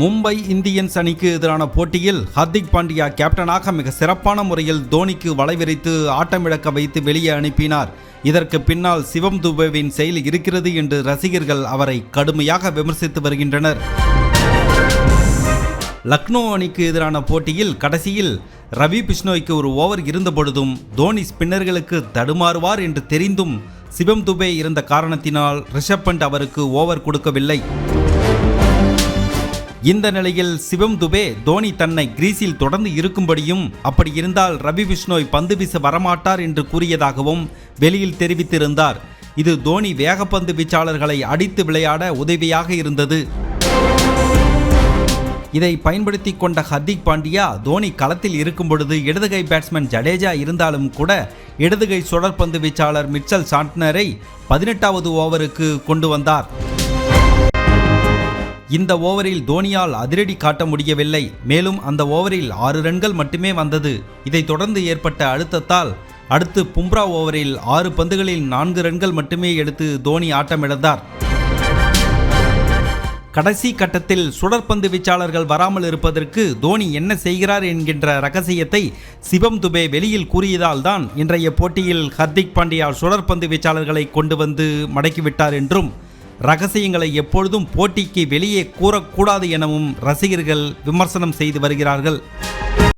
Mumbai Indians அணிக்கு எதிரான போட்டியில் ஹர்திக் பாண்டியா கேப்டனாக மிக சிறப்பான முறையில் தோனிக்கு வலைவிரித்து ஆட்டமிழக்க வைத்து வெளியே அனுப்பினார். இதற்கு பின்னால் சிவம் துபேவின் செயல் இருக்கிறது என்று ரசிகர்கள் அவரை கடுமையாக விமர்சித்து வருகின்றனர். லக்னோ அணிக்கு எதிரான போட்டியில் கடைசியில் ரவி பிஷ்னோய்க்கு ஒரு ஓவர் இருந்தபொழுதும் தோனி ஸ்பின்னர்களுக்கு தடுமாறுவார் என்று தெரிந்தும் சிவம் துபே இருந்த காரணத்தினால் ரிஷப் பண்ட் அவருக்கு ஓவர் கொடுக்கவில்லை. இந்த நிலையில் சிவம் துபே தோனி தன்னை கிரீஸில் தொடர்ந்து இருக்கும்படியும் அப்படி இருந்தால் ரவி பிஷ்னோய் பந்து வீச வரமாட்டார் என்று கூறியதாகவும் வெளியில் தெரிவித்திருந்தார். இது தோனி வேகப்பந்து வீச்சாளர்களை அடித்து விளையாட உதவியாக இருந்தது. இதை பயன்படுத்தி கொண்ட ஹர்திக் பாண்டியா தோனி களத்தில் இருக்கும் பொழுது இடதுகை பேட்ஸ்மேன் ஜடேஜா இருந்தாலும் கூட இடதுகை சுழற்பந்து வீச்சாளர் மிச்சல் சாண்ட்னரை 18வது ஓவருக்கு கொண்டு வந்தார். இந்த ஓவரில் தோனியால் அதிரடி காட்ட முடியவில்லை. மேலும் அந்த ஓவரில் 6 ரன்கள் மட்டுமே வந்தது. இதைத் தொடர்ந்து ஏற்பட்ட அழுத்தத்தால் அடுத்து பும்ரா ஓவரில் 6 பந்துகளில் 4 ரன்கள் மட்டுமே எடுத்து தோனி ஆட்டமிழந்தார். கடைசி கட்டத்தில் சுழற்பந்து வீச்சாளர்கள் வராமல் இருப்பதற்கு தோனி என்ன செய்கிறார் என்கின்ற ரகசியத்தை சிவம் துபே வெளியில் கூறியதால் தான் இன்றைய போட்டியில் ஹர்திக் பாண்டியா சுழற்பந்து வீச்சாளர்களை கொண்டு வந்து மடக்கிவிட்டார் என்றும் ரகசியங்களை எப்பொழுதும் போட்டிக்கு வெளியே கூறக்கூடாது எனவும் ரசிகர்கள் விமர்சனம் செய்து வருகிறார்கள்.